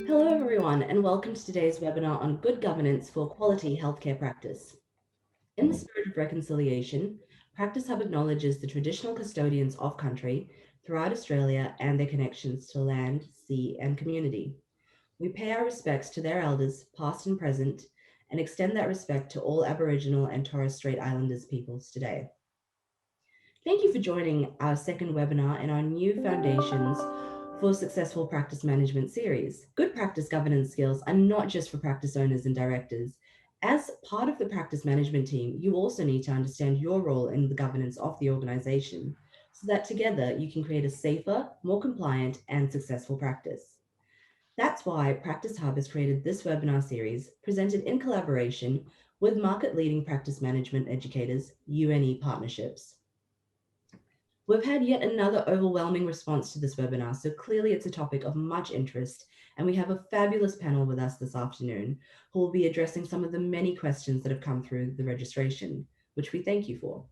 Hello everyone and welcome to today's webinar on good governance for quality healthcare practice. In the spirit of reconciliation, Practice Hub acknowledges the traditional custodians of country throughout Australia and their connections to land, sea and community. We pay our respects to their elders, past and present, and extend that respect to all Aboriginal and Torres Strait Islanders peoples today. Thank you for joining our second webinar in our new Foundations for Successful Practice Management series. Good practice governance skills are not just for practice owners and directors. As part of the practice management team, you also need to understand your role in the governance of the organization so that together you can create a safer, more compliant, and successful practice. That's why Practice Hub has created this webinar series presented in collaboration with market-leading practice management educators, UNE Partnerships. We've had yet another overwhelming response to this webinar, so clearly it's a topic of much interest, and we have a fabulous panel with us this afternoon who will be addressing some of the many questions that have come through the registration, which we thank you for.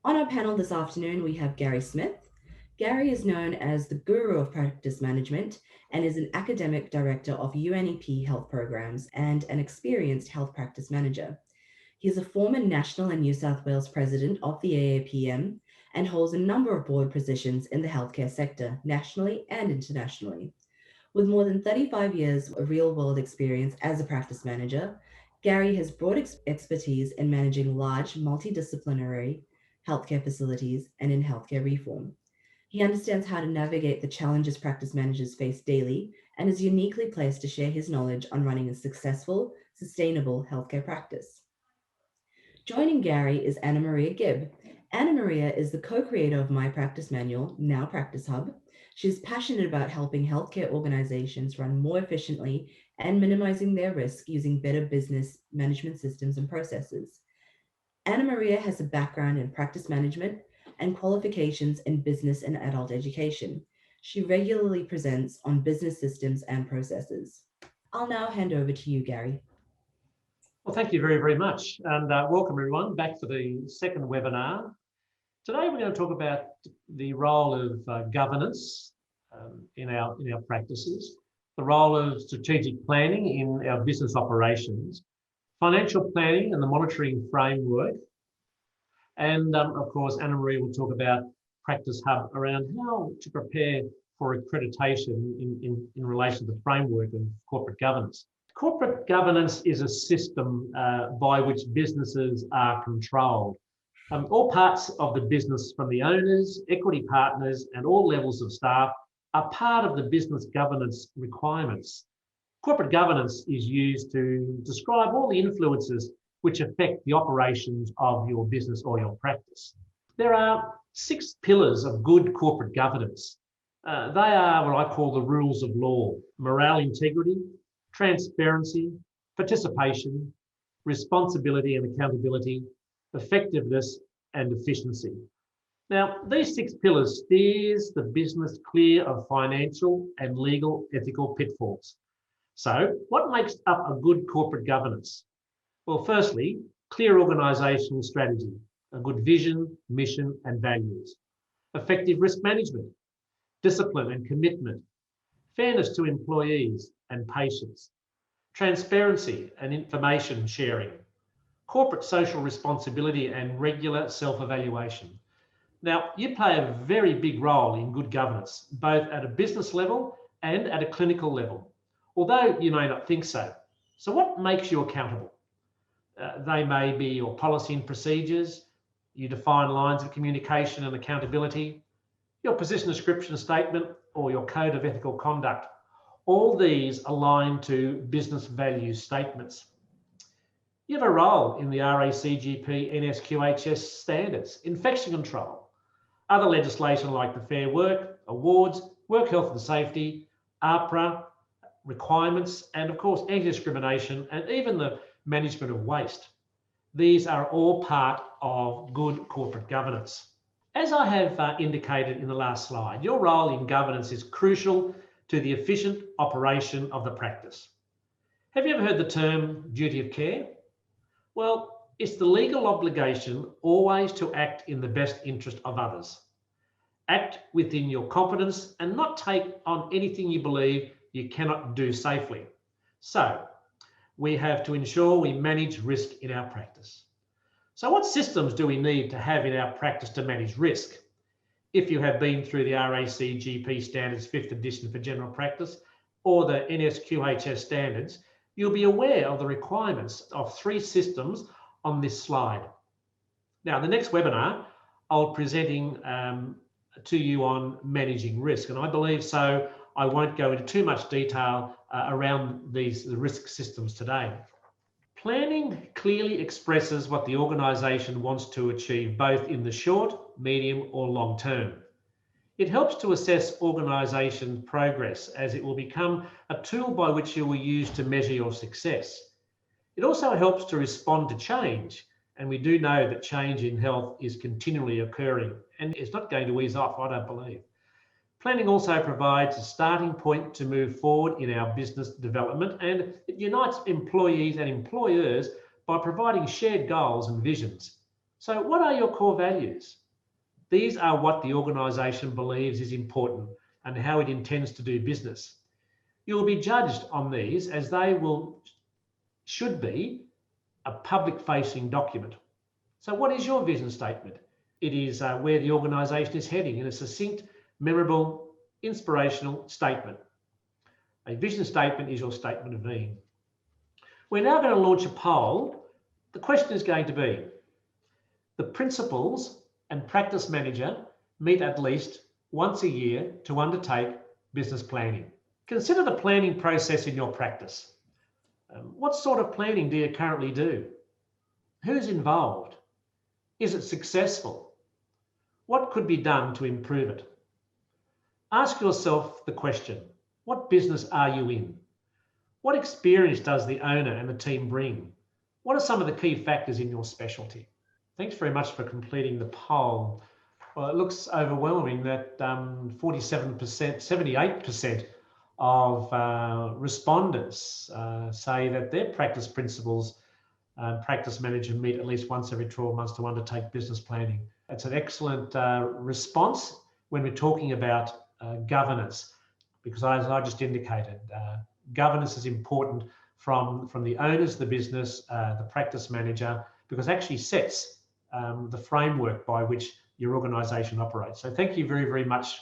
On our panel this afternoon, we have Gary Smith. Gary is known as the guru of practice management and is an academic director of UNEP health programs and an experienced health practice manager. He is a former national and New South Wales president of the AAPM and holds a number of board positions in the healthcare sector, nationally and internationally. With more than 35 years of real-world experience as a practice manager, Gary has broad expertise in managing large, multidisciplinary healthcare facilities and in healthcare reform. He understands how to navigate the challenges practice managers face daily and is uniquely placed to share his knowledge on running a successful, sustainable healthcare practice. Joining Gary is Anna Maria Gibb. Anna Maria is the co-creator of My Practice Manual, now Practice Hub. She's passionate about helping healthcare organizations run more efficiently and minimizing their risk using better business management systems and processes. Anna Maria has a background in practice management and qualifications in business and adult education. She regularly presents on business systems and processes. I'll now hand over to you, Gary. Well, thank you very, very much. And welcome everyone back for the second webinar. Today, we're going to talk about the role of governance in our practices, the role of strategic planning in our business operations, financial planning and the monitoring framework. And of course, Anna Maria will talk about Practice Hub around how to prepare for accreditation in relation to the framework of corporate governance. Corporate governance is a system by which businesses are controlled. All parts of the business, from the owners, equity partners, and all levels of staff, are part of the business governance requirements. Corporate governance is used to describe all the influences which affect the operations of your business or your practice. There are 6 pillars of good corporate governance. They are what I call the rules of law: morale, integrity, transparency, participation, responsibility and accountability, effectiveness and efficiency. Now, these 6 pillars steers the business clear of financial and legal ethical pitfalls. So, what makes up a good corporate governance? Well, firstly, clear organisational strategy, a good vision, mission and values, effective risk management, discipline and commitment, fairness to employees and patients, transparency and information sharing, corporate social responsibility and regular self-evaluation. Now, you play a very big role in good governance, both at a business level and at a clinical level, although you may not think so. So what makes you accountable? They may be your policy and procedures, you define lines of communication and accountability, your position description statement, or your code of ethical conduct. All these align to business value statements. You have a role in the RACGP NSQHS standards, infection control, other legislation like the Fair Work, awards, work health and safety, APRA requirements, and of course anti-discrimination, and even the management of waste. These are all part of good corporate governance. As I have indicated in the last slide, your role in governance is crucial to the efficient operation of the practice. Have you ever heard the term duty of care? Well, it's the legal obligation always to act in the best interest of others. Act within your competence and not take on anything you believe you cannot do safely. So we have to ensure we manage risk in our practice. So what systems do we need to have in our practice to manage risk? If you have been through the RAC GP Standards 5th edition for general practice or the NSQHS standards, you'll be aware of the requirements of 3 systems on this slide. Now, the next webinar, I'll be presenting to you on managing risk, and I believe so I won't go into too much detail around the risk systems today. Planning clearly expresses what the organisation wants to achieve both in the short, medium or long term. It helps to assess organisation progress as it will become a tool by which you will use to measure your success. It also helps to respond to change, and we do know that change in health is continually occurring and it's not going to ease off, I don't believe. Planning also provides a starting point to move forward in our business development, and it unites employees and employers by providing shared goals and visions. So what are your core values? These are what the organisation believes is important and how it intends to do business. You will be judged on these as they should be a public-facing document. So what is your vision statement? It is where the organisation is heading in a succinct, memorable, inspirational statement. A vision statement is your statement of being. We're now going to launch a poll. The question is going to be, the principals and practice manager meet at least once a year to undertake business planning. Consider the planning process in your practice. What sort of planning do you currently do? Who's involved? Is it successful? What could be done to improve it? Ask yourself the question, what business are you in? What experience does the owner and the team bring? What are some of the key factors in your specialty? Thanks very much for completing the poll. Well, it looks overwhelming that 47%, 78% of respondents say that their practice principals and practice manager meet at least once every 12 months to undertake business planning. It's an excellent response when we're talking about governance, because as I just indicated, governance is important from the owners of the business, the practice manager, because it actually sets the framework by which your organisation operates. So thank you very, very much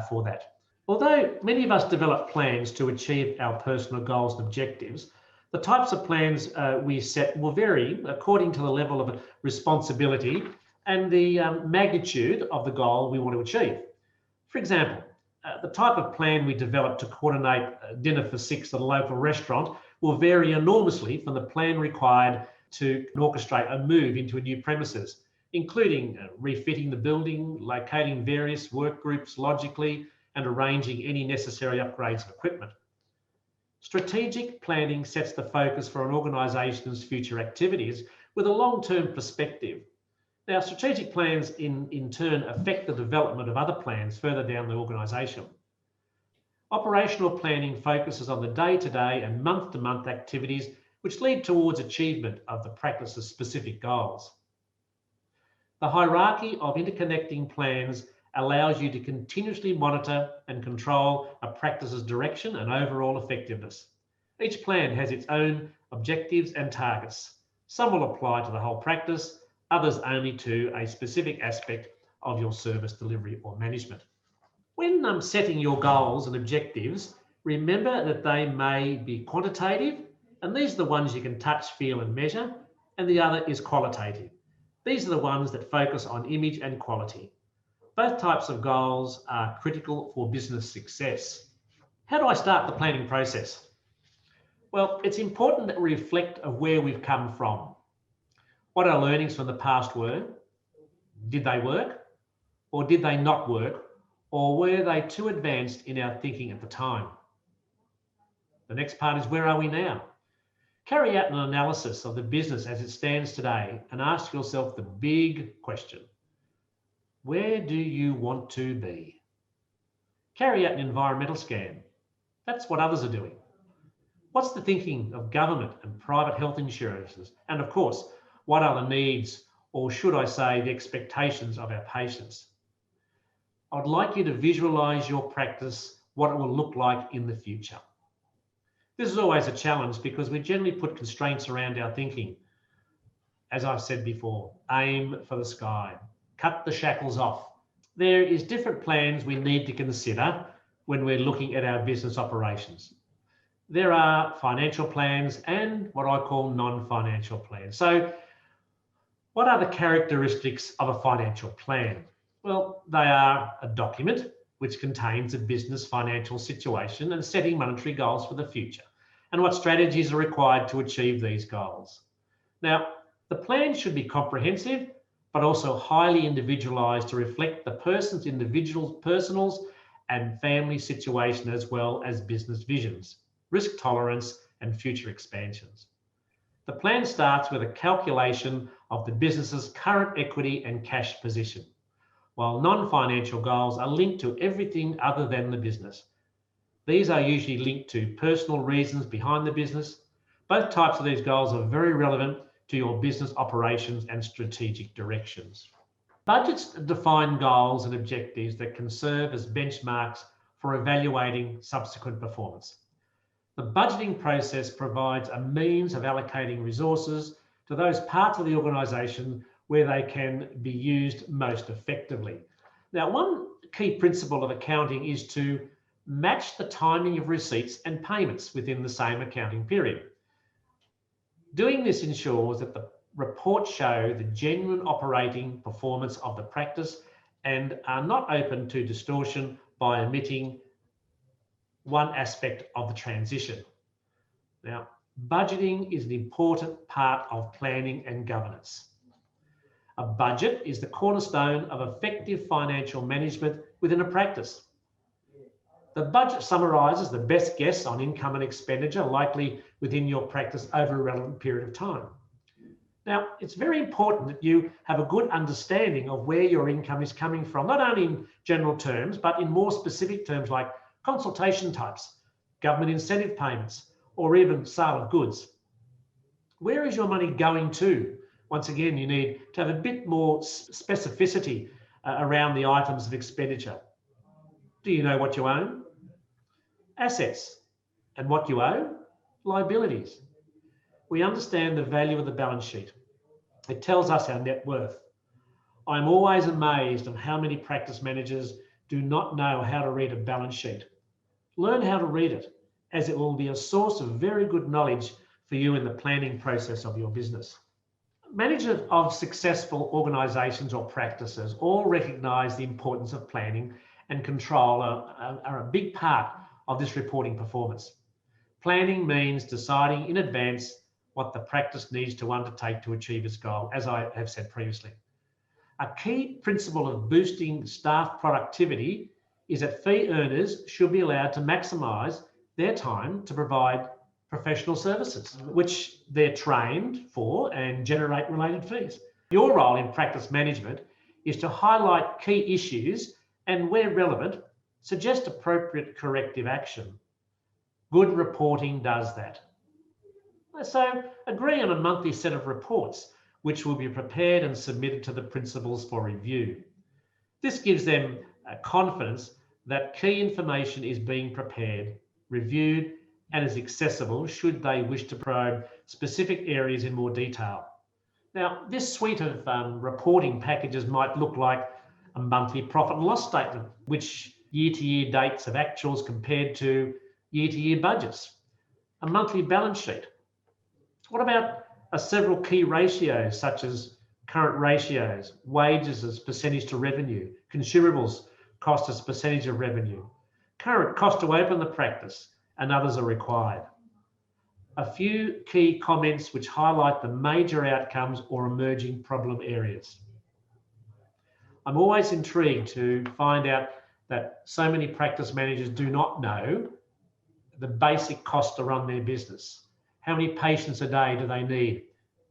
for that. Although many of us develop plans to achieve our personal goals and objectives, the types of plans we set will vary according to the level of responsibility and the magnitude of the goal we want to achieve. For example, the type of plan we develop to coordinate dinner for 6 at a local restaurant will vary enormously from the plan required to orchestrate a move into a new premises, including refitting the building, locating various work groups logically, and arranging any necessary upgrades of equipment. Strategic planning sets the focus for an organisation's future activities with a long-term perspective. Now, strategic plans in turn affect the development of other plans further down the organisation. Operational planning focuses on the day-to-day and month-to-month activities which lead towards achievement of the practice's specific goals. The hierarchy of interconnecting plans allows you to continuously monitor and control a practice's direction and overall effectiveness. Each plan has its own objectives and targets. Some will apply to the whole practice, others only to a specific aspect of your service delivery or management. When setting your goals and objectives, remember that they may be quantitative, and these are the ones you can touch, feel and measure, and the other is qualitative. These are the ones that focus on image and quality. Both types of goals are critical for business success. How do I start the planning process? Well, it's important that we reflect on where we've come from. What our learnings from the past were. Did they work? Or did they not work? Or were they too advanced in our thinking at the time? The next part is, where are we now? Carry out an analysis of the business as it stands today and ask yourself the big question. Where do you want to be? Carry out an environmental scan. That's what others are doing. What's the thinking of government and private health insurances? And of course, what are the needs, or should I say, the expectations of our patients? I'd like you to visualize your practice, what it will look like in the future. This is always a challenge because we generally put constraints around our thinking. As I've said before, aim for the sky, cut the shackles off. There is different plans we need to consider when we're looking at our business operations. There are financial plans and what I call non-financial plans. So what are the characteristics of a financial plan? Well, they are a document which contains a business financial situation and setting monetary goals for the future, and what strategies are required to achieve these goals. Now, the plan should be comprehensive, but also highly individualised to reflect the person's individual, personal and family situation, as well as business visions, risk tolerance, and future expansions. The plan starts with a calculation of the business's current equity and cash position, while non-financial goals are linked to everything other than the business. These are usually linked to personal reasons behind the business. Both types of these goals are very relevant to your business operations and strategic directions. Budgets define goals and objectives that can serve as benchmarks for evaluating subsequent performance. The budgeting process provides a means of allocating resources to those parts of the organisation where they can be used most effectively. Now, one key principle of accounting is to match the timing of receipts and payments within the same accounting period. Doing this ensures that the reports show the genuine operating performance of the practice and are not open to distortion by omitting one aspect of the transition. Now, budgeting is an important part of planning and governance. A budget is the cornerstone of effective financial management within a practice. The budget summarises the best guess on income and expenditure likely within your practice over a relevant period of time. Now, it's very important that you have a good understanding of where your income is coming from, not only in general terms, but in more specific terms like consultation types, government incentive payments, or even sale of goods. Where is your money going to? Once again, you need to have a bit more specificity around the items of expenditure. Do you know what you own? Assets. And what you owe? Liabilities. We understand the value of the balance sheet. It tells us our net worth. I'm always amazed at how many practice managers do not know how to read a balance sheet. Learn how to read it, as it will be a source of very good knowledge for you in the planning process of your business. Managers of successful organisations or practices all recognise the importance of planning and control are a big part of this reporting performance. Planning means deciding in advance what the practice needs to undertake to achieve its goal, as I have said previously. A key principle of boosting staff productivity is that fee earners should be allowed to maximise their time to provide professional services, which they're trained for and generate related fees. Your role in practice management is to highlight key issues and, where relevant, suggest appropriate corrective action. Good reporting does that. So agree on a monthly set of reports, which will be prepared and submitted to the principals for review. This gives them confidence that key information is being prepared, reviewed, and is accessible should they wish to probe specific areas in more detail. Now, this suite of reporting packages might look like a monthly profit and loss statement, which year-to-year dates of actuals compared to year-to-year budgets, a monthly balance sheet. What about several key ratios, such as current ratios, wages as percentage to revenue, consumables cost as percentage of revenue, current cost to open the practice, and others are required. A few key comments which highlight the major outcomes or emerging problem areas. I'm always intrigued to find out that so many practice managers do not know the basic cost to run their business. How many patients a day do they need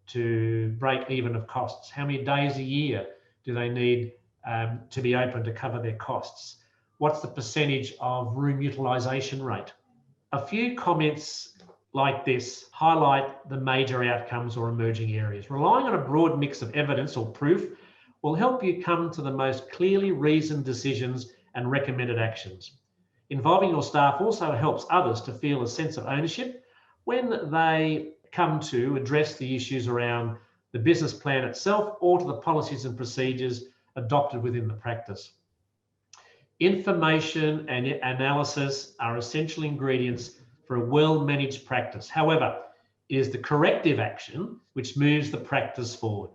to break even of costs? How many days a year do they need to be open to cover their costs? What's the percentage of room utilisation rate? A few comments like this highlight the major outcomes or emerging areas. Relying on a broad mix of evidence or proof will help you come to the most clearly reasoned decisions and recommended actions. Involving your staff also helps others to feel a sense of ownership when they come to address the issues around the business plan itself or to the policies and procedures adopted within the practice. Information and analysis are essential ingredients for a well-managed practice. However, it is the corrective action which moves the practice forward.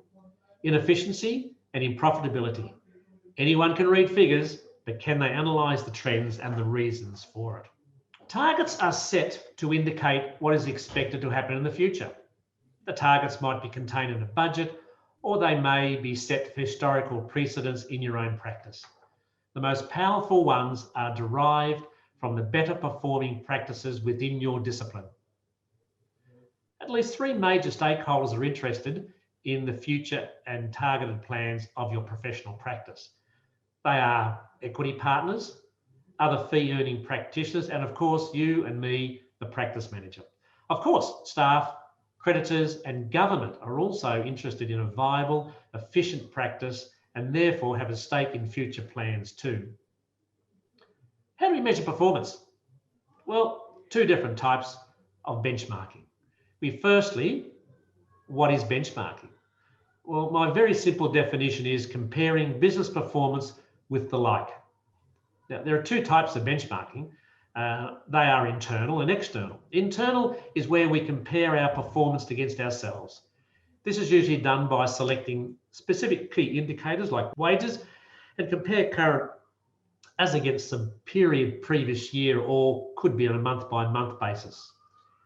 In efficiency and in profitability, anyone can read figures, but can they analyse the trends and the reasons for it? Targets are set to indicate what is expected to happen in the future. The targets might be contained in a budget, or they may be set for historical precedents in your own practice. The most powerful ones are derived from the better performing practices within your discipline. At least 3 major stakeholders are interested in the future and targeted plans of your professional practice. They are equity partners, other fee-earning practitioners, and of course, you and me, the practice manager. Of course, staff, creditors, and government are also interested in a viable, efficient practice and therefore have a stake in future plans too. How do we measure performance? Well, 2 different types of benchmarking. Firstly, what is benchmarking? Well, my very simple definition is comparing business performance with the like. Now, there are 2 types of benchmarking. They are internal and external. Internal is where we compare our performance against ourselves. This is usually done by selecting specific key indicators like wages and compare current as against some period previous year, or could be on a month-by-month basis.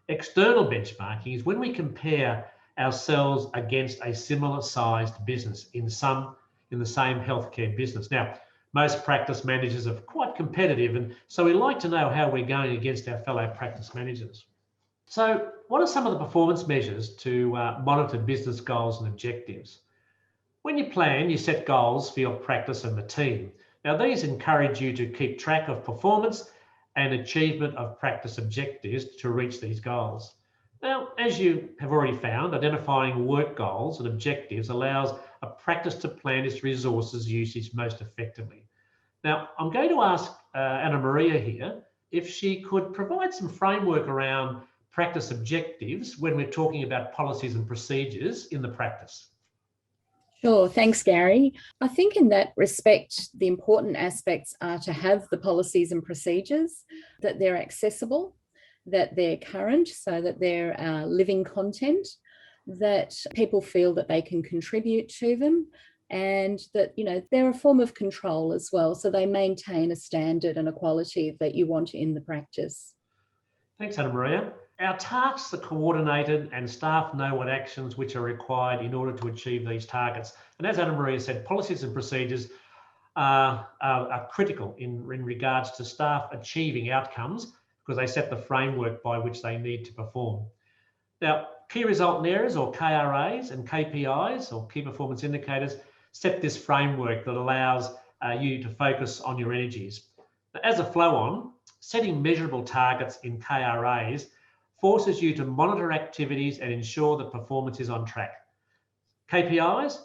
External benchmarking is when we compare ourselves against a similar sized business in the same healthcare business. Now, most practice managers are quite competitive, and so we like to know how we're going against our fellow practice managers. So what are some of the performance measures to monitor business goals and objectives? When you plan, you set goals for your practice and the team. Now, these encourage you to keep track of performance and achievement of practice objectives to reach these goals. Now, as you have already found, identifying work goals and objectives allows a practice to plan its resources usage most effectively. Now, I'm going to ask Anna Maria here if she could provide some framework around practice objectives when we're talking about policies and procedures in the practice. Sure, thanks, Gary. I think in that respect, the important aspects are to have the policies and procedures, that they're accessible, that they're current, so that they're living content, that people feel that they can contribute to them, and that, you know, they're a form of control as well, so they maintain a standard and a quality that you want in the practice. Thanks, Anna Maria. Our tasks are coordinated and staff know what actions which are required in order to achieve these targets. And as Anna Maria said, policies and procedures are critical in regards to staff achieving outcomes, because they set the framework by which they need to perform. Now, key result areas, or KRAs, and KPIs, or key performance indicators, set this framework that allows you to focus on your energies. As a flow-on, setting measurable targets in KRAs forces you to monitor activities and ensure that performance is on track. KPIs,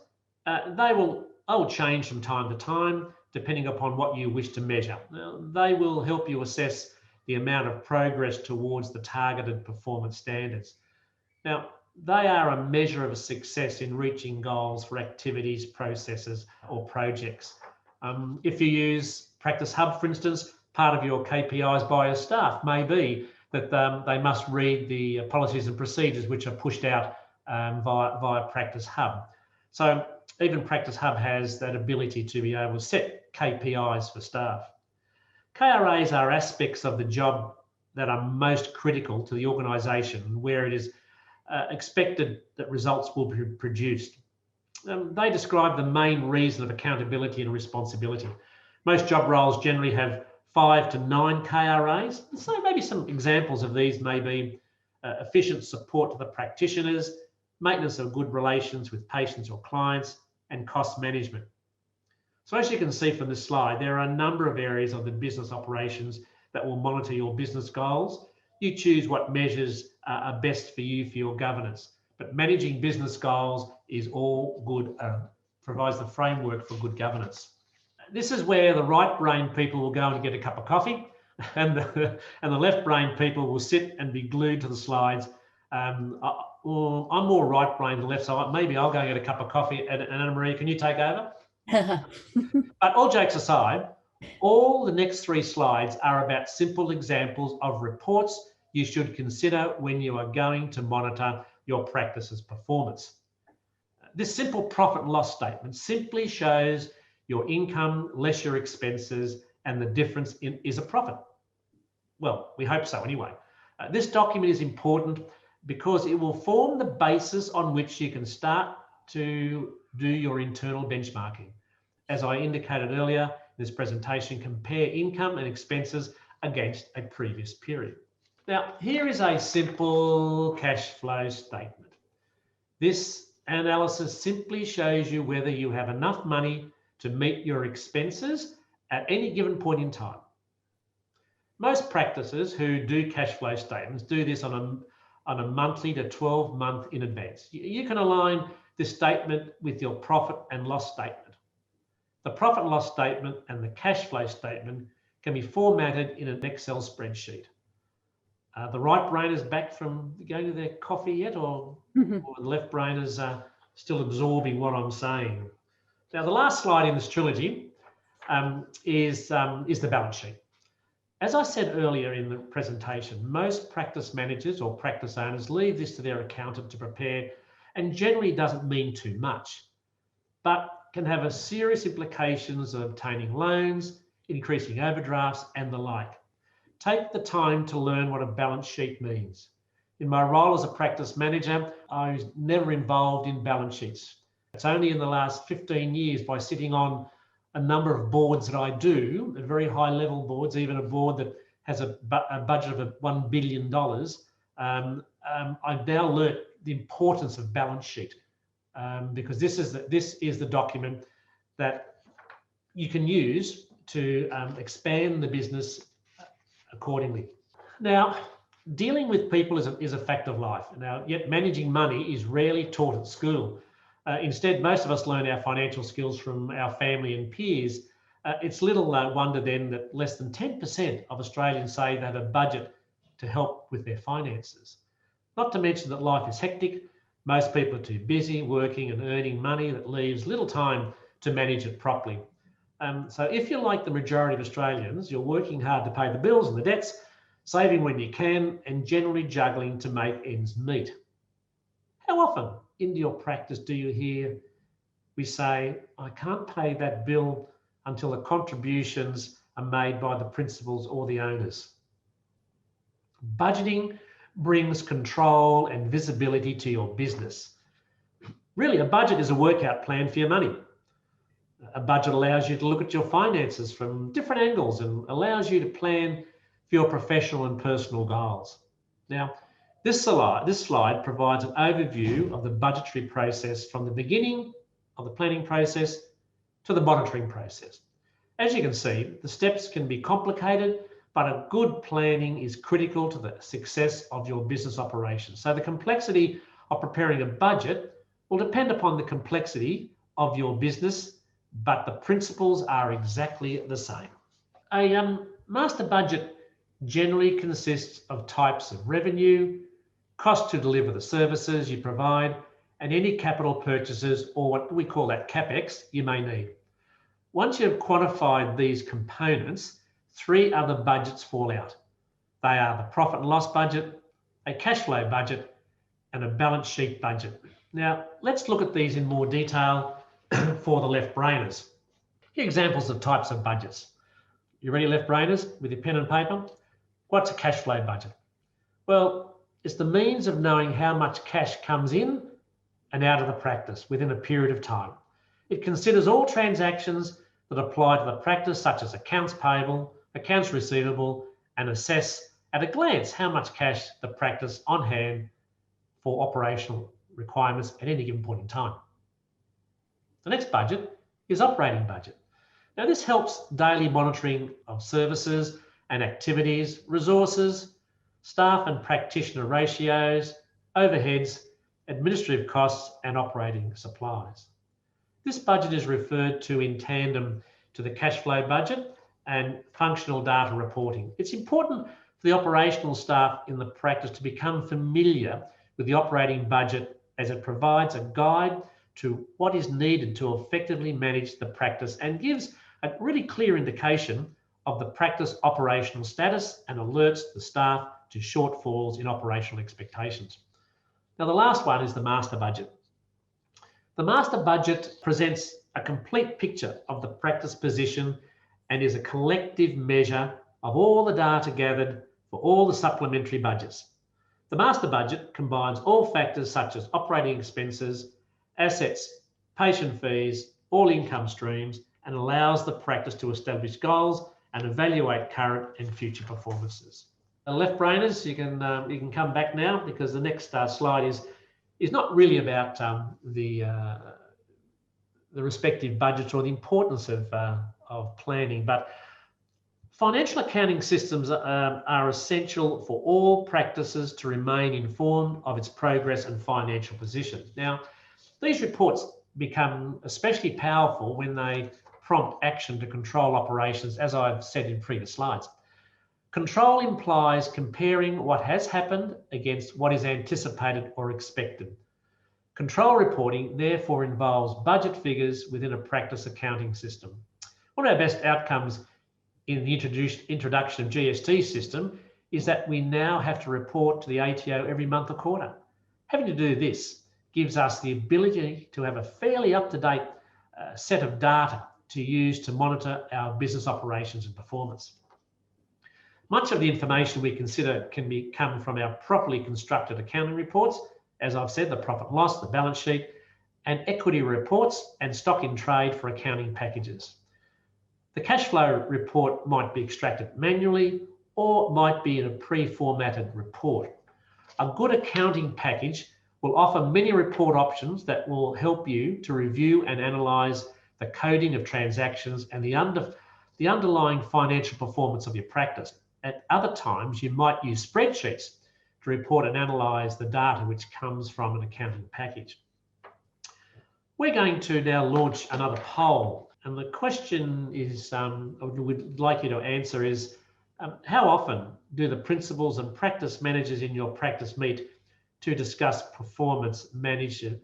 they will change from time to time depending upon what you wish to measure. Now, they will help you assess the amount of progress towards the targeted performance standards. Now, they are a measure of success in reaching goals for activities, processes, or projects. If you use Practice Hub, for instance, part of your KPIs by your staff may be that they must read the policies and procedures which are pushed out via Practice Hub. So even Practice Hub has that ability to be able to set KPIs for staff. KRAs are aspects of the job that are most critical to the organisation, where it is expected that results will be produced. They describe the main reason of accountability and responsibility. Most job roles generally have 5 to 9 KRAs. So maybe some examples of these may be efficient support to the practitioners, maintenance of good relations with patients or clients, and cost management. So as you can see from this slide, there are a number of areas of the business operations that will monitor your business goals. You choose what measures are best for you for your governance. But managing business goals is all good, provides the framework for good governance. This is where the right brain people will go and get a cup of coffee and the left brain people will sit and be glued to the slides. Well, I'm more right brain than left, so maybe I'll go and get a cup of coffee. And Anna Marie, can you take over? But all jokes aside, all the next 3 slides are about simple examples of reports you should consider when you are going to monitor your practice's performance. This simple profit and loss statement simply shows your income less your expenses, and the difference is a profit. Well, we hope so anyway. This document is important because it will form the basis on which you can start to do your internal benchmarking. As I indicated earlier in this presentation, compare income and expenses against a previous period. Now, here is a simple cash flow statement. This analysis simply shows you whether you have enough money to meet your expenses at any given point in time. Most practices who do cash flow statements do this on a monthly to 12-month in advance. You can align this statement with your profit and loss statement. The profit and loss statement and the cash flow statement can be formatted in an Excel spreadsheet. The right brain is back from going to their coffee yet, or the left brain is still absorbing what I'm saying? Now, the last slide in this trilogy is the balance sheet. As I said earlier in the presentation, most practice managers or practice owners leave this to their accountant to prepare, and generally doesn't mean too much, but can have a serious implications of obtaining loans, increasing overdrafts, and the like. Take the time to learn what a balance sheet means. In my role as a practice manager, I was never involved in balance sheets. It's only in the last 15 years, by sitting on a number of boards that I do, at very high level boards, even a board that has a budget of $1 billion, I've now learnt the importance of balance sheet, because this is the document that you can use to expand the business accordingly. Now, dealing with people is a fact of life. Now, yet managing money is rarely taught at school. Instead, most of us learn our financial skills from our family and peers. It's little wonder then that less than 10% of Australians say they have a budget to help with their finances. Not to mention that life is hectic. Most people are too busy working and earning money that leaves little time to manage it properly. So if you're like the majority of Australians, you're working hard to pay the bills and the debts, saving when you can, and generally juggling to make ends meet. How often in your practice do you hear we say, I can't pay that bill until the contributions are made by the principals or the owners? Budgeting brings control and visibility to your business. Really, a budget is a workout plan for your money. A budget allows you to look at your finances from different angles and allows you to plan for your professional and personal goals. Now, this slide provides an overview of the budgetary process from the beginning of the planning process to the monitoring process. As you can see, the steps can be complicated, but a good planning is critical to the success of your business operations. So the complexity of preparing a budget will depend upon the complexity of your business, but the principles are exactly the same. A master budget generally consists of types of revenue, cost to deliver the services you provide, and any capital purchases, or what we call that CapEx, you may need. Once you've quantified these components, 3 other budgets fall out. They are the profit and loss budget, a cash flow budget, and a balance sheet budget. Now, let's look at these in more detail for the left brainers. Here are examples of types of budgets. You ready, left brainers, with your pen and paper? What's a cash flow budget? Well, it's the means of knowing how much cash comes in and out of the practice within a period of time. It considers all transactions that apply to the practice, such as accounts payable, accounts receivable, and assess at a glance how much cash the practice on hand for operational requirements at any given point in time. The next budget is operating budget. Now, this helps daily monitoring of services and activities, resources, staff and practitioner ratios, overheads, administrative costs, and operating supplies. This budget is referred to in tandem to the cash flow budget and functional data reporting. It's important for the operational staff in the practice to become familiar with the operating budget, as it provides a guide to what is needed to effectively manage the practice and gives a really clear indication of the practice operational status and alerts the staff to shortfalls in operational expectations. Now, the last one is the master budget. The master budget presents a complete picture of the practice position and is a collective measure of all the data gathered for all the supplementary budgets. The master budget combines all factors such as operating expenses, assets, patient fees, all income streams, and allows the practice to establish goals and evaluate current and future performances. The left brainers, you can come back now, because the next slide is not really about the respective budgets or the importance of planning, but financial accounting systems are essential for all practices to remain informed of its progress and financial position. Now, these reports become especially powerful when they prompt action to control operations, as I've said in previous slides. Control implies comparing what has happened against what is anticipated or expected. Control reporting therefore involves budget figures within a practice accounting system. One of our best outcomes in the introduction of GST system is that we now have to report to the ATO every month or quarter. Having to do this gives us the ability to have a fairly up-to-date set of data to use to monitor our business operations and performance. Much of the information we consider can come from our properly constructed accounting reports, as I've said, the profit and loss, the balance sheet, and equity reports and stock in trade for accounting packages. The cash flow report might be extracted manually or might be in a pre-formatted report. A good accounting package will offer many report options that will help you to review and analyse the coding of transactions and the underlying financial performance of your practice. At other times, you might use spreadsheets to report and analyse the data which comes from an accounting package. We're going to now launch another poll, and the question is, we'd like you to answer is, how often do the principals and practice managers in your practice meet to discuss performance management?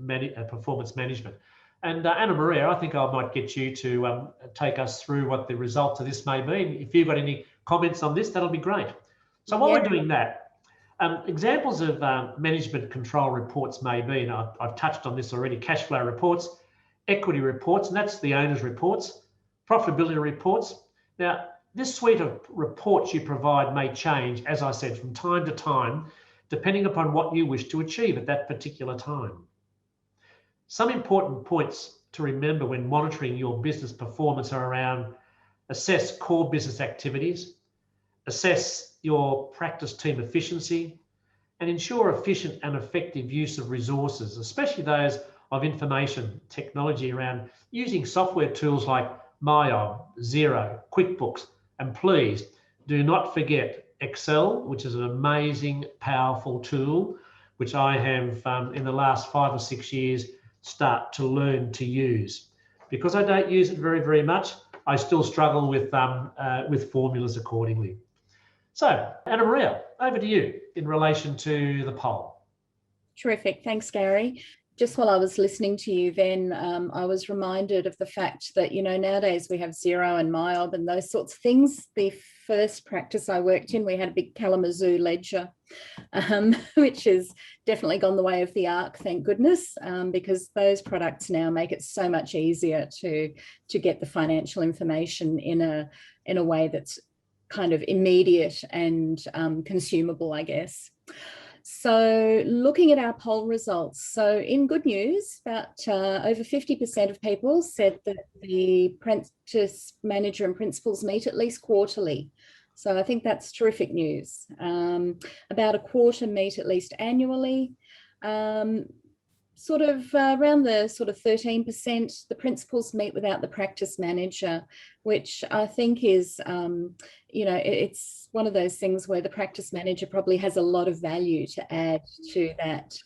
And Anna Maria, I think I might get you to take us through what the results of this may be. If you've got any comments on this, that'll be great. So while we're doing that, examples of management control reports may be, and I've touched on this already, cash flow reports, equity reports, and that's the owner's reports, profitability reports. Now, this suite of reports you provide may change, as I said, from time to time, depending upon what you wish to achieve at that particular time. Some important points to remember when monitoring your business performance are around: assess core business activities, assess your practice team efficiency, and ensure efficient and effective use of resources, especially those of information technology, around using software tools like MyOb, Xero, QuickBooks, and please do not forget Excel, which is an amazing, powerful tool, which I have in the last 5 or 6 years start to learn to use. Because I don't use it very, very much, I still struggle with formulas accordingly. So, Anna Maria, over to you in relation to the poll. Terrific. Thanks, Gary. Just while I was listening to you then, I was reminded of the fact that, you know, nowadays we have Xero and MyOb and those sorts of things. The first practice I worked in, we had a big Kalamazoo ledger, which has definitely gone the way of the ark, thank goodness, because those products now make it so much easier to get the financial information in a way that's kind of immediate and consumable, I guess. So looking at our poll results, so in good news, about over 50% of people said that the practice manager and principals meet at least quarterly. So I think that's terrific news. About a quarter meet at least annually. Sort of around the sort of 13%, the principals meet without the practice manager, which I think is, you know, it's one of those things where the practice manager probably has a lot of value to add to that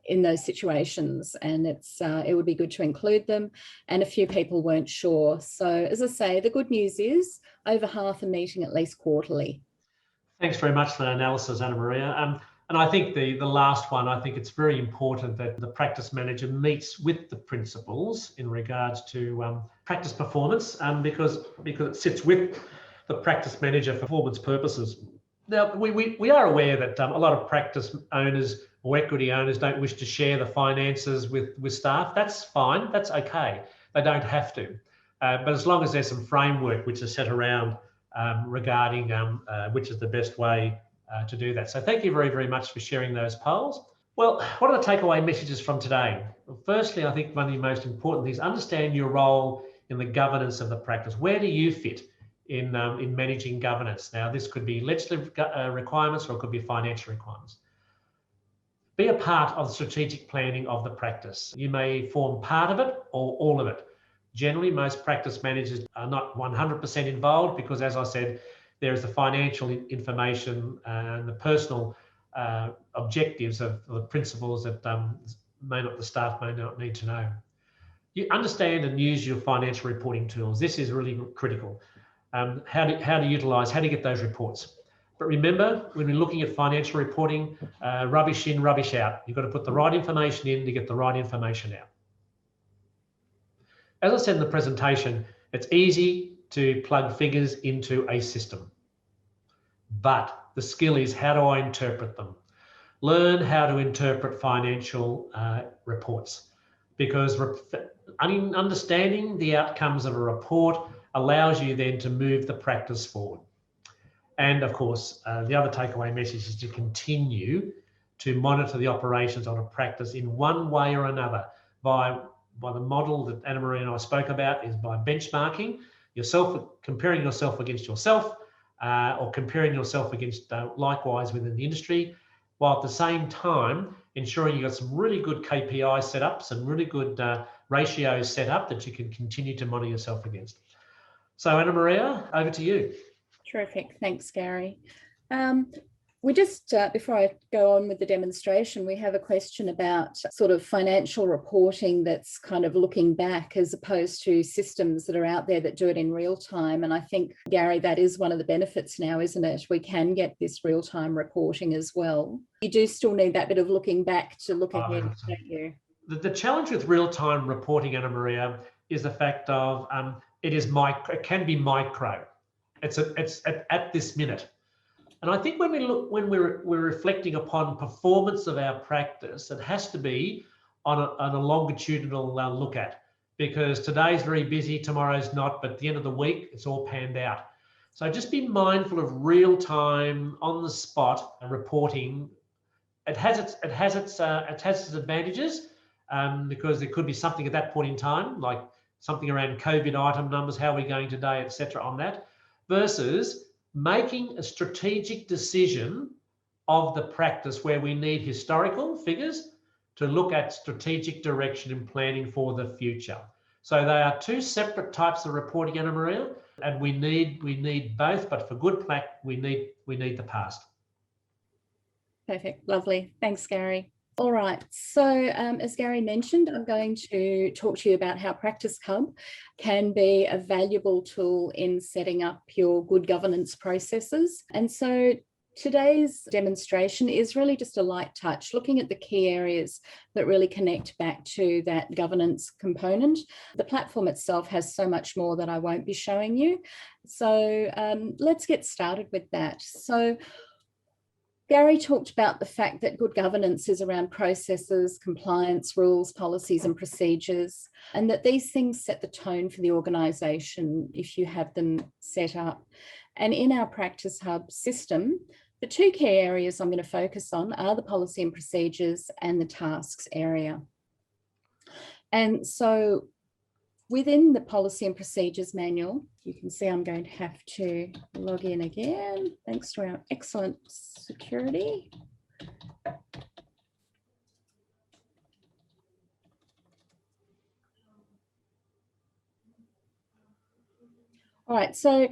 in those situations, and it would be good to include them. And a few people weren't sure. So as I say, the good news is over half are meeting at least quarterly. Thanks very much for that analysis, Anna Maria. And I think the last one, I think it's very important that the practice manager meets with the principals in regards to practice performance, because it sits with the practice manager for performance purposes. Now, we are aware that a lot of practice owners or equity owners don't wish to share the finances with staff. That's fine, that's okay. They don't have to. But as long as there's some framework which is set around regarding which is the best way to do that. So thank you very, very much for sharing those polls. Well, what are the takeaway messages from today? Well, firstly, I think one of the most important things, understand your role in the governance of the practice. Where do you fit in managing governance? Now, this could be legislative requirements, or it could be financial requirements. Be a part of the strategic planning of the practice. You may form part of it or all of it. Generally, most practice managers are not 100% involved because, as I said, there is the financial information and the personal objectives of the principals that the staff may not need to know. You understand and use your financial reporting tools. This is really critical. How to utilise, how to get those reports. But remember, when we're looking at financial reporting, rubbish in, rubbish out. You've got to put the right information in to get the right information out. As I said in the presentation, it's easy to plug figures into a system. But the skill is, how do I interpret them? Learn how to interpret financial reports, because understanding the outcomes of a report allows you then to move the practice forward. And of course, the other takeaway message is to continue to monitor the operations of a practice in one way or another by the model that Anna Maria and I spoke about, is by benchmarking yourself, comparing yourself against yourself, or comparing yourself against likewise within the industry, while at the same time ensuring you've got some really good KPIs set up, some really good ratios set up that you can continue to monitor yourself against. So Anna Maria, over to you. Terrific. Thanks, Gary. We just, before I go on with the demonstration, we have a question about sort of financial reporting that's kind of looking back as opposed to systems that are out there that do it in real time. And I think, Gary, that is one of the benefits now, isn't it? We can get this real-time reporting as well. You do still need that bit of looking back to look ahead, don't you? The challenge with real-time reporting, Anna Maria, is the fact of it can be micro. It's at this minute. And I think when we're reflecting upon performance of our practice, it has to be on a longitudinal look at, because today's very busy, tomorrow's not, but at the end of the week, it's all panned out. So just be mindful of real-time, on-the-spot reporting. It has its advantages, because there could be something at that point in time, like something around COVID item numbers, how are we going today, etc. on that, versus making a strategic decision of the practice where we need historical figures to look at strategic direction and planning for the future. So they are two separate types of reporting, Anna Maria, and we need both, but for good we need the past. Perfect. Lovely. Thanks, Gary. All right, so as Gary mentioned, I'm going to talk to you about how Practice Hub can be a valuable tool in setting up your good governance processes. And so today's demonstration is really just a light touch, looking at the key areas that really connect back to that governance component. The platform itself has so much more that I won't be showing you. So let's get started with that. So Gary talked about the fact that good governance is around processes, compliance, rules, policies and procedures, and that these things set the tone for the organisation if you have them set up. And in our Practice Hub system, the two key areas I'm going to focus on are the policy and procedures and the tasks area. And so within the policy and procedures manual, you can see I'm going to have to log in again, thanks to our excellent security. All right, so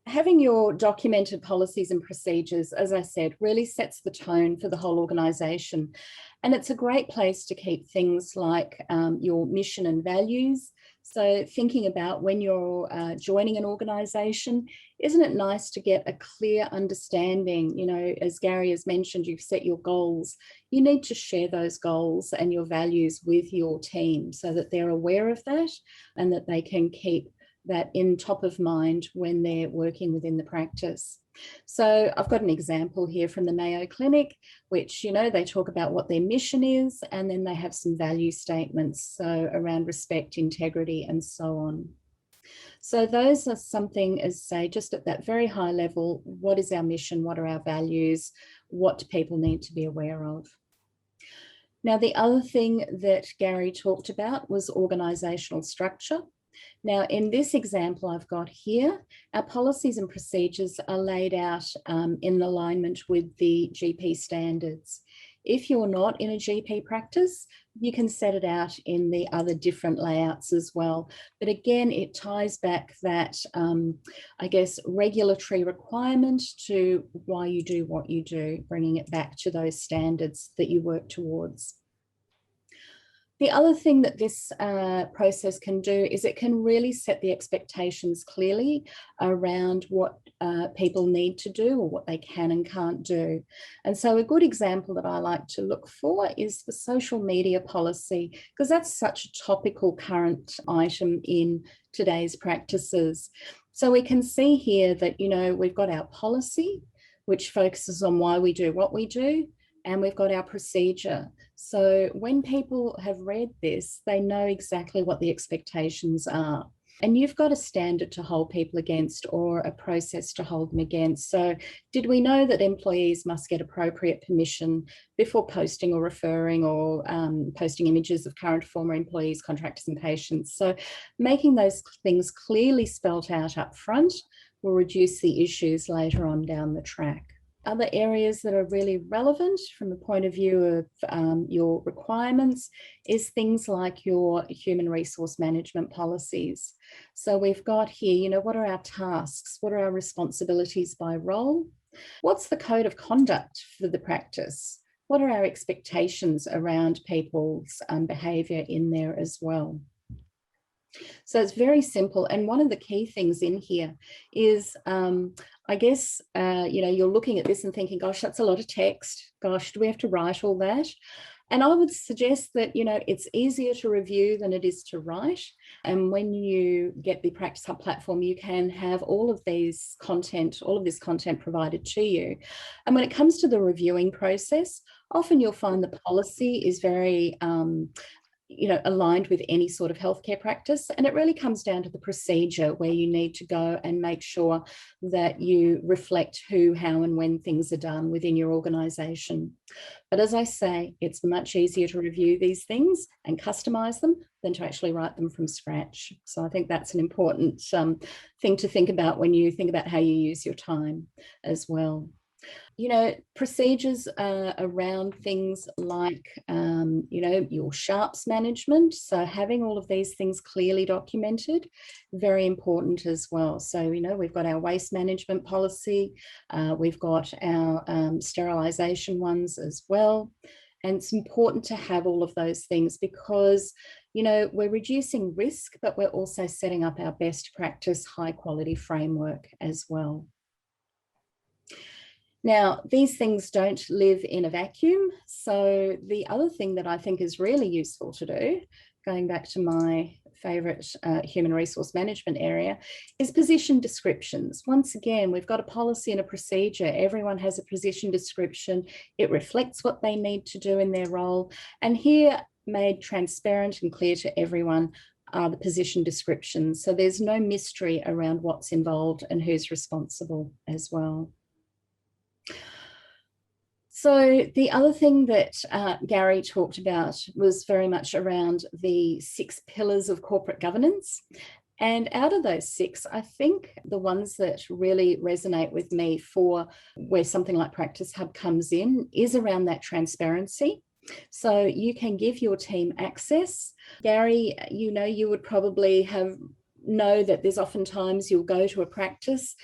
Having your documented policies and procedures, as I said, really sets the tone for the whole organisation. And it's a great place to keep things like your mission and values. So thinking about when you're joining an organisation, isn't it nice to get a clear understanding? You know, as Gary has mentioned, you've set your goals. You need to share those goals and your values with your team so that they're aware of that and that they can keep that in top of mind when they're working within the practice. So I've got an example here from the Mayo Clinic, which, you know, they talk about what their mission is, and then they have some value statements, so around respect, integrity, and so on. So those are something, as say, just at that very high level, what is our mission? What are our values? What do people need to be aware of? Now, the other thing that Gary talked about was organisational structure. Now, in this example I've got here, our policies and procedures are laid out in alignment with the GP standards. If you're not in a GP practice, you can set it out in the other different layouts as well. But again, it ties back that, I guess, regulatory requirement to why you do what you do, bringing it back to those standards that you work towards. The other thing that this process can do is it can really set the expectations clearly around what people need to do or what they can and can't do. And so a good example that I like to look for is the social media policy, because that's such a topical current item in today's practices. So we can see here that, you know, we've got our policy, which focuses on why we do what we do, and we've got our procedure. So when people have read this, they know exactly what the expectations are. And you've got a standard to hold people against or a process to hold them against. So did we know that employees must get appropriate permission before posting or referring or posting images of current, former employees, contractors and patients? So making those things clearly spelt out up front will reduce the issues later on down the track. Other areas that are really relevant from the point of view of your requirements is things like your human resource management policies. So we've got here, you know, what are our tasks? What are our responsibilities by role? What's the code of conduct for the practice? What are our expectations around people's behaviour in there as well? So it's very simple. And one of the key things in here is, I guess, you know, you're looking at this and thinking, gosh, that's a lot of text. Gosh, do we have to write all that? And I would suggest that, you know, it's easier to review than it is to write. And when you get the Practice Hub platform, you can have all of this content provided to you. And when it comes to the reviewing process, often you'll find the policy is very you know, aligned with any sort of healthcare practice. And it really comes down to the procedure where you need to go and make sure that you reflect who, how, and when things are done within your organisation. But as I say, it's much easier to review these things and customise them than to actually write them from scratch. So I think that's an important thing to think about when you think about how you use your time as well. You know, procedures around things like, you know, your sharps management. So having all of these things clearly documented, very important as well. So, you know, we've got our waste management policy, we've got our sterilisation ones as well. And it's important to have all of those things because, you know, we're reducing risk, but we're also setting up our best practice, high quality framework as well. Now, these things don't live in a vacuum. So the other thing that I think is really useful to do, going back to my favourite human resource management area, is position descriptions. Once again, we've got a policy and a procedure. Everyone has a position description. It reflects what they need to do in their role. And here, made transparent and clear to everyone, are the position descriptions. So there's no mystery around what's involved and who's responsible as well. So the other thing that Gary talked about was very much around the 6 pillars of corporate governance. And out of those 6, I think the ones that really resonate with me for where something like Practice Hub comes in is around that transparency. So you can give your team access. Gary, you know, you would probably know that there's oftentimes you'll go to a practice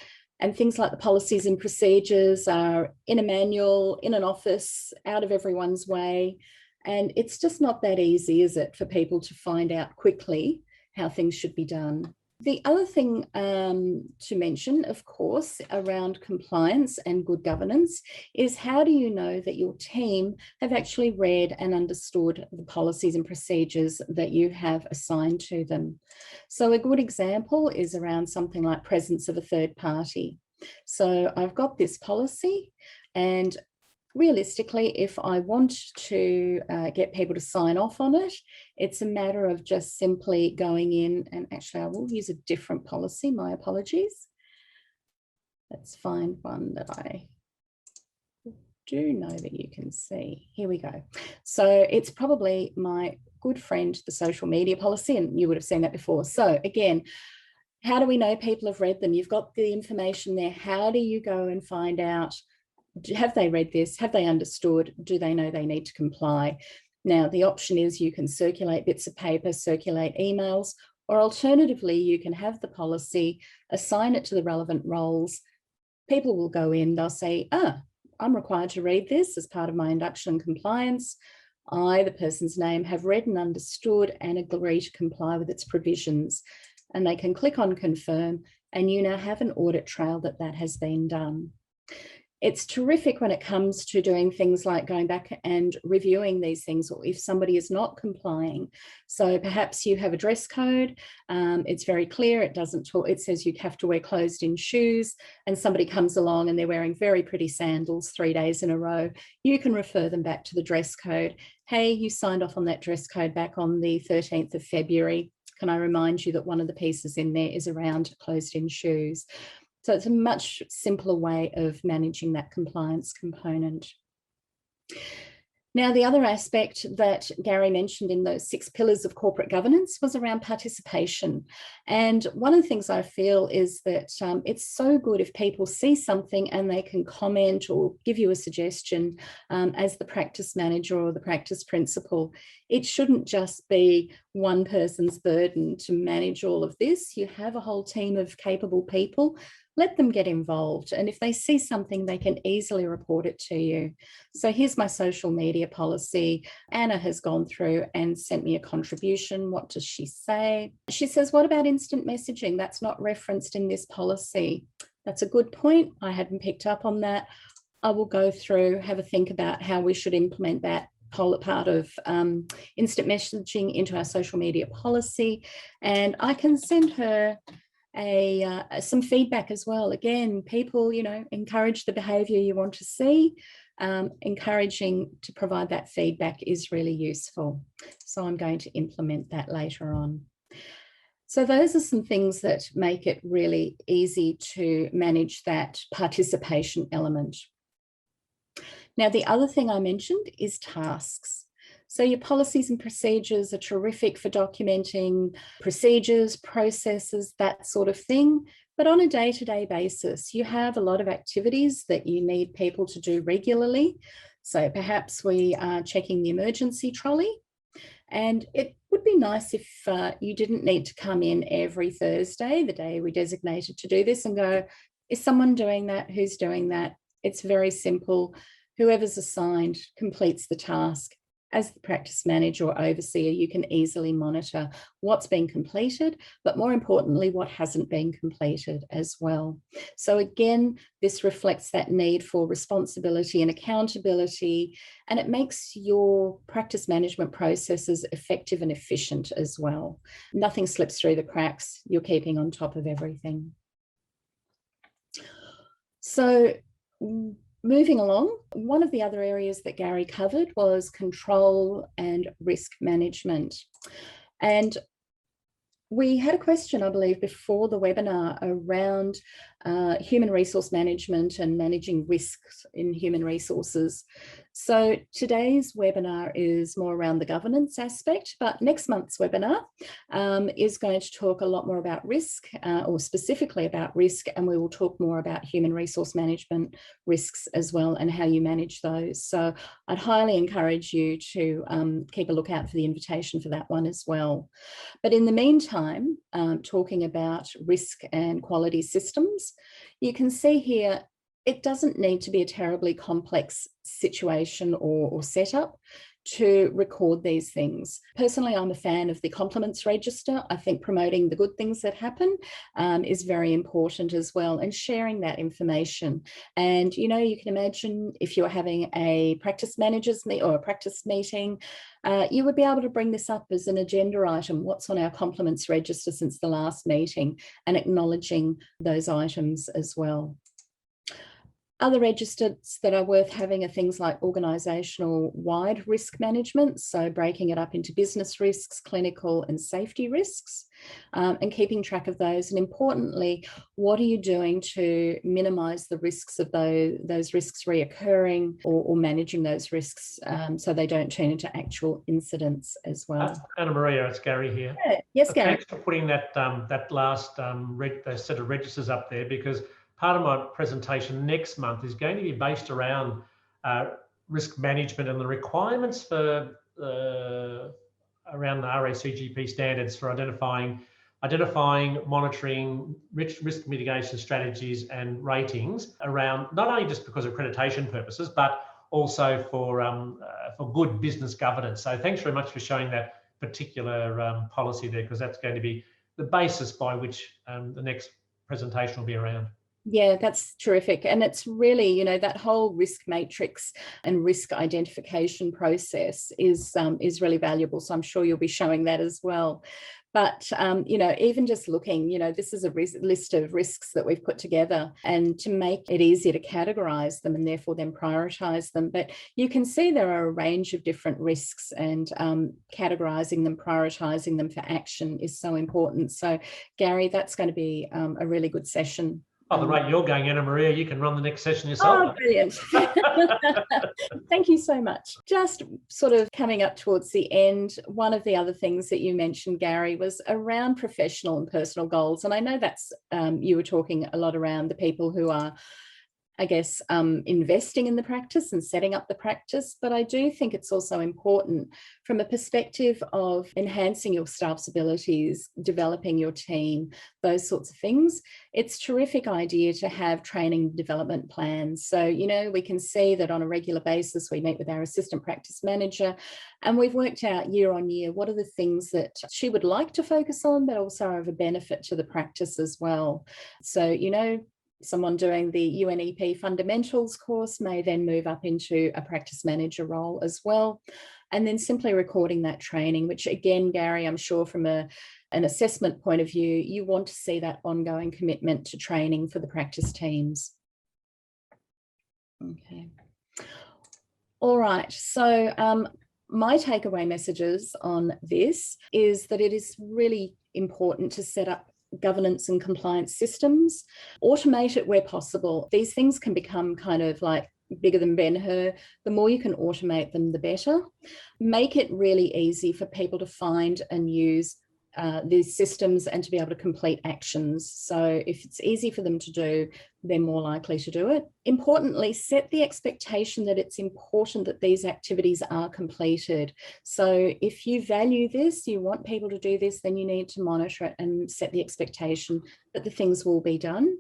And things like the policies and procedures are in a manual, in an office, out of everyone's way. And it's just not that easy, is it, for people to find out quickly how things should be done. The other thing to mention, of course, around compliance and good governance is how do you know that your team have actually read and understood the policies and procedures that you have assigned to them? So a good example is around something like presence of a third party. So I've got this policy, and realistically, if I want to get people to sign off on it, it's a matter of just simply going in, and actually I will use a different policy, my apologies. Let's find one that I do know that you can see. Here we go. So it's probably my good friend, the social media policy, and you would have seen that before. So again, how do we know people have read them? You've got the information there. How do you go and find out, have they read this? Have they understood? Do they know they need to comply? Now, the option is you can circulate bits of paper, circulate emails, or alternatively, you can have the policy, assign it to the relevant roles. People will go in, they'll say, I'm required to read this as part of my induction and compliance. I, the person's name, have read and understood and agree to comply with its provisions. And they can click on confirm, and you now have an audit trail that has been done. It's terrific when it comes to doing things like going back and reviewing these things, or if somebody is not complying. So perhaps you have a dress code, it's very clear, it doesn't talk, it says you have to wear closed-in shoes, and somebody comes along and they're wearing very pretty sandals 3 days in a row. You can refer them back to the dress code. Hey, you signed off on that dress code back on the 13th of February. Can I remind you that one of the pieces in there is around closed-in shoes? So it's a much simpler way of managing that compliance component. Now, the other aspect that Gary mentioned in those 6 pillars of corporate governance was around participation. And one of the things I feel is that it's so good if people see something and they can comment or give you a suggestion as the practice manager or the practice principal. It shouldn't just be one person's burden to manage all of this. You have a whole team of capable people. Let them get involved. And if they see something, they can easily report it to you. So here's my social media policy. Anna has gone through and sent me a contribution. What does she say? She says, what about instant messaging? That's not referenced in this policy. That's a good point. I hadn't picked up on that. I will go through, have a think about how we should implement that part of instant messaging into our social media policy. And I can send her some feedback as well. Again, people, encourage the behaviour you want to see. Encouraging to provide that feedback is really useful. So I'm going to implement that later on. So those are some things that make it really easy to manage that participation element. Now, the other thing I mentioned is tasks. So your policies and procedures are terrific for documenting procedures, processes, that sort of thing. But on a day-to-day basis, you have a lot of activities that you need people to do regularly. So perhaps we are checking the emergency trolley. And it would be nice if you didn't need to come in every Thursday, the day we designated to do this, and go, is someone doing that? Who's doing that? It's very simple. Whoever's assigned completes the task. As the practice manager or overseer, you can easily monitor what's been completed, but more importantly, what hasn't been completed as well. So again, this reflects that need for responsibility and accountability, and it makes your practice management processes effective and efficient as well. Nothing slips through the cracks. You're keeping on top of everything. So, moving along, one of the other areas that Gary covered was control and risk management. And we had a question, I believe, before the webinar around human resource management and managing risks in human resources. So today's webinar is more around the governance aspect, but next month's webinar is going to talk a lot more about risk, or specifically about risk, and we will talk more about human resource management risks as well and how you manage those. So I'd highly encourage you to keep a lookout for the invitation for that one as well. But in the meantime, talking about risk and quality systems, records. You can see here, it doesn't need to be a terribly complex situation or setup to record these things. Personally, I'm a fan of the compliments register. I think promoting the good things that happen is very important as well, and sharing that information. And, you can imagine if you're having a practice managers meet or a practice meeting, you would be able to bring this up as an agenda item. What's on our compliments register since the last meeting, and acknowledging those items as well. Other registers that are worth having are things like organisational wide risk management, so breaking it up into business risks, clinical and safety risks, and keeping track of those. And importantly, what are you doing to minimise the risks of those risks reoccurring, or managing those risks so they don't turn into actual incidents as well. Anna Maria, it's Gary here. Yeah. Yes, Gary. Thanks for putting that last set of registers up there, because part of my presentation next month is going to be based around risk management and the requirements for around the RACGP standards for identifying, monitoring, risk mitigation strategies and ratings around, not only just because of accreditation purposes, but also for good business governance. So thanks very much for showing that particular policy there, because that's going to be the basis by which the next presentation will be around. Yeah, that's terrific. And it's really, that whole risk matrix and risk identification process is really valuable. So I'm sure you'll be showing that as well. But, even just looking, this is a list of risks that we've put together, and to make it easier to categorise them and therefore then prioritise them. But you can see there are a range of different risks, and categorising them, prioritising them for action is so important. So, Gary, that's going to be a really good session. By the rate you're going, Anna Maria, you can run the next session yourself. Oh, brilliant. Thank you so much. Just sort of coming up towards the end, one of the other things that you mentioned, Gary, was around professional and personal goals. And I know that's, you were talking a lot around the people who are, I guess, investing in the practice and setting up the practice. But I do think it's also important from a perspective of enhancing your staff's abilities, developing your team, those sorts of things. It's a terrific idea to have training development plans. So, we can see that on a regular basis, we meet with our assistant practice manager, and we've worked out year on year, what are the things that she would like to focus on, but also are of a benefit to the practice as well. So, someone doing the UNEP fundamentals course may then move up into a practice manager role as well. And then simply recording that training, which again, Gary, I'm sure from an assessment point of view, you want to see that ongoing commitment to training for the practice teams. Okay. All right. So my takeaway messages on this is that it is really important to set up governance and compliance systems, automate it where possible. These things can become kind of like bigger than Ben-Hur. The more you can automate them, the better. Make it really easy for people to find and use these systems and to be able to complete actions. So if it's easy for them to do, they're more likely to do it. Importantly, set the expectation that it's important that these activities are completed. So if you value this, you want people to do this, then you need to monitor it and set the expectation that the things will be done.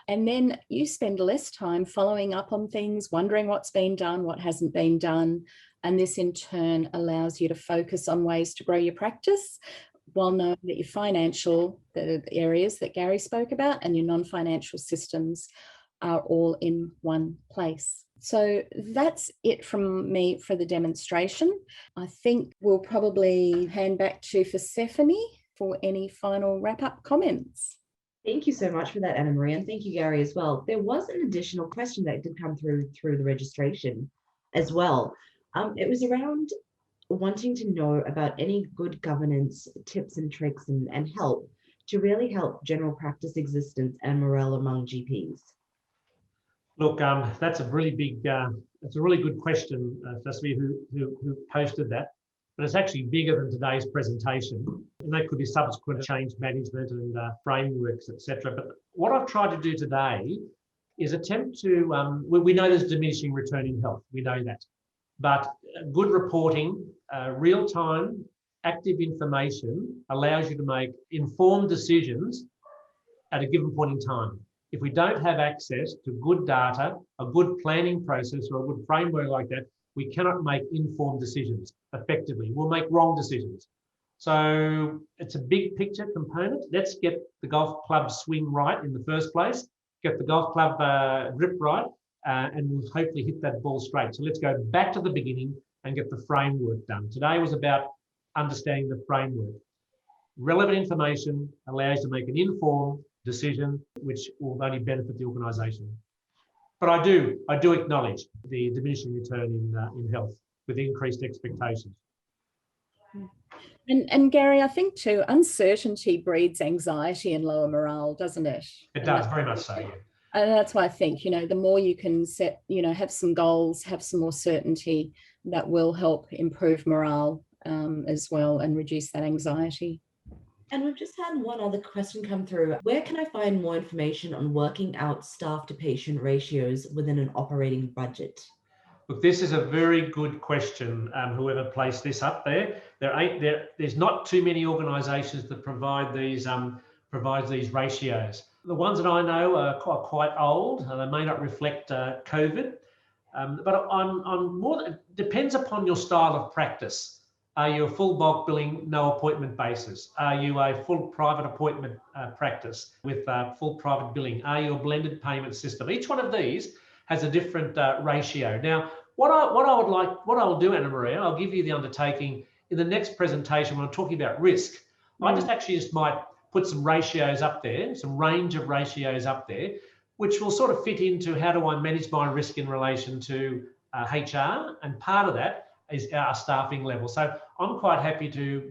And then you spend less time following up on things, wondering what's been done, what hasn't been done. And this in turn allows you to focus on ways to grow your practice, while knowing that your financial, the areas that Gary spoke about, and your non-financial systems are all in one place. So that's it from me for the demonstration. I think we'll probably hand back to Persephone for any final wrap-up comments. Thank you so much for that, Anna Maria, and thank you, Gary, as well. There was an additional question that did come through the registration as well. It was around wanting to know about any good governance tips and tricks and help to really help general practice existence and morale among GPs. Look, that's a really big, it's a really good question, Persephone, who posted that. But it's actually bigger than today's presentation, and that could be subsequent change management and frameworks, etc. But what I've tried to do today is attempt to, we know there's diminishing return in health, we know that. But good reporting, real-time, active information allows you to make informed decisions at a given point in time. If we don't have access to good data, a good planning process or a good framework like that, we cannot make informed decisions effectively. We'll make wrong decisions. So it's a big picture component. Let's get the golf club swing right in the first place, get the golf club grip right, and we'll hopefully hit that ball straight. So let's go back to the beginning and get the framework done. Today was about understanding the framework. Relevant information allows you to make an informed decision, which will only benefit the organisation. But I do acknowledge the diminishing return in health with increased expectations. And Gary, I think too, uncertainty breeds anxiety and lower morale, doesn't it? It does, very much so, yeah. And that's why I think, the more you can set, have some goals, have some more certainty, that will help improve morale as well and reduce that anxiety. And we've just had one other question come through. Where can I find more information on working out staff to patient ratios within an operating budget? Look, this is a very good question. Whoever placed this up there, there's not too many organisations that provide these ratios. The ones that I know are quite old, and they may not reflect COVID. But I'm more. It depends upon your style of practice. Are you a full bulk billing, no appointment basis? Are you a full private appointment practice with full private billing? Are you a blended payment system? Each one of these has a different ratio. Now, what I'll do, Anna Maria, I'll give you the undertaking in the next presentation when I'm talking about risk. I just might put some ratios up there, some range of ratios up there, which will sort of fit into how do I manage my risk in relation to HR, and part of that is our staffing level. So I'm quite happy to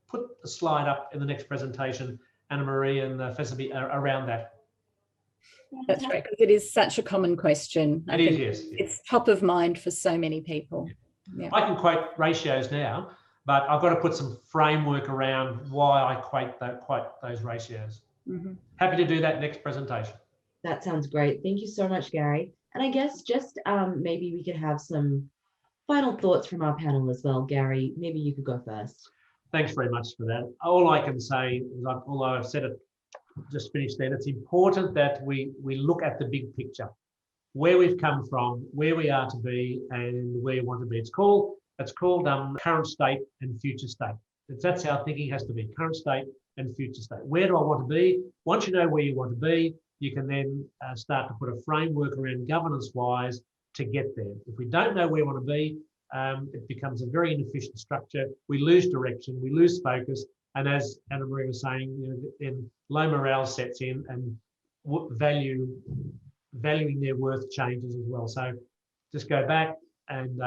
put the slide up in the next presentation, Anna Maria and Fesabi, around that. That's right, because it is such a common question. It is, yes. It's top of mind for so many people. Yeah. I can quote ratios now, but I've got to put some framework around why I quote those ratios. Mm-hmm. Happy to do that next presentation. That sounds great. Thank you so much, Gary. And I guess just maybe we could have some final thoughts from our panel as well. Gary, maybe you could go first. Thanks very much for that. All I can say is, although I've said it, just finished then, it's important that we look at the big picture, where we've come from, where we are to be, and where you want to be. It's called current state and future state. That's how thinking has to be, current state and future state. Where do I want to be? Once you know where you want to be, you can then start to put a framework around governance-wise to get there. If we don't know where we want to be, it becomes a very inefficient structure. We lose direction, we lose focus, and as Anna Maria was saying, then low morale sets in, and valuing their worth changes as well. So just go back and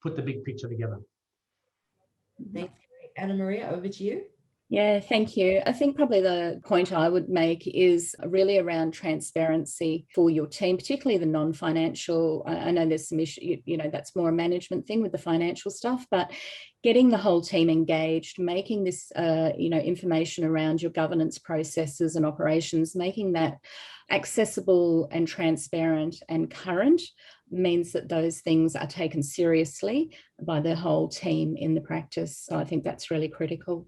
put the big picture together. Thanks, Anna Maria, over to you. Yeah, thank you. I think probably the point I would make is really around transparency for your team, particularly the non-financial. I know there's some issue, that's more a management thing with the financial stuff, but getting the whole team engaged, making this, information around your governance processes and operations, making that accessible and transparent and current means that those things are taken seriously by the whole team in the practice. So I think that's really critical.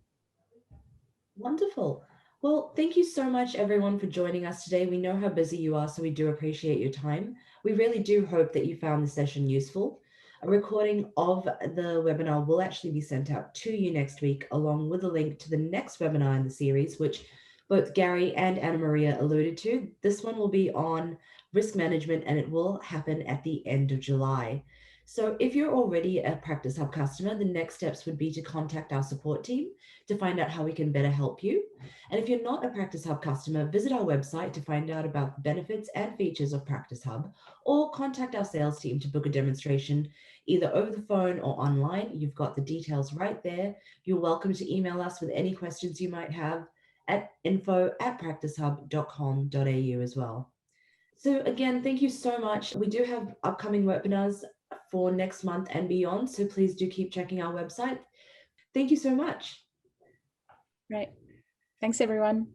Wonderful. Well, thank you so much, everyone, for joining us today. We know how busy you are, so we do appreciate your time. We really do hope that you found the session useful. A recording of the webinar will actually be sent out to you next week, along with a link to the next webinar in the series, which both Gary and Anna Maria alluded to. This one will be on risk management, and it will happen at the end of July. So if you're already a Practice Hub customer, the next steps would be to contact our support team to find out how we can better help you. And if you're not a Practice Hub customer, visit our website to find out about the benefits and features of Practice Hub, or contact our sales team to book a demonstration, either over the phone or online. You've got the details right there. You're welcome to email us with any questions you might have at info@practicehub.com.au as well. So again, thank you so much. We do have upcoming webinars for next month and beyond, so please do keep checking our website. Thank you so much. Right. Thanks, everyone.